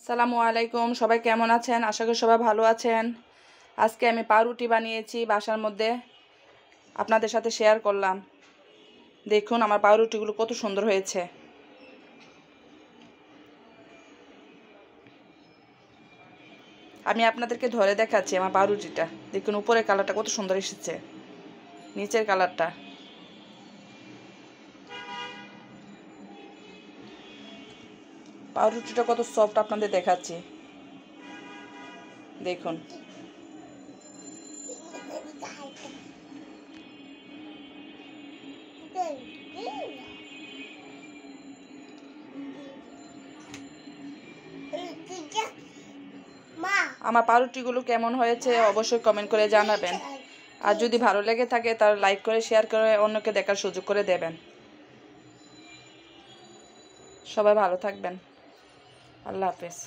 আসসালামু আলাইকুম, সবাই কেমন আছেন? আশা করি সবাই ভালো আছেন। আজকে আমি পাউরুটি বানিয়েছি বাসার মধ্যে, আপনাদের সাথে শেয়ার করলাম। দেখুন আমার পাউরুটিগুলো কত সুন্দর হয়েছে। আমি আপনাদেরকে ধরে দেখাচ্ছি আমার পাউরুটিটা। দেখুন উপরের কালারটা কত সুন্দর এসেছে, নিচের কালারটা। পাউরুটিটা কত সফট আপনাদের দেখাচ্ছি, দেখুন। আমার পাউরুটিগুলো কেমন হয়েছে অবশ্যই কমেন্ট করে জানাবেন। আর যদি ভালো লেগে থাকে তাহলে লাইক করে শেয়ার করে অন্যকে দেখার সুযোগ করে দেবেন। সবাই ভালো থাকবেন। আল্লাহ হাফেজ।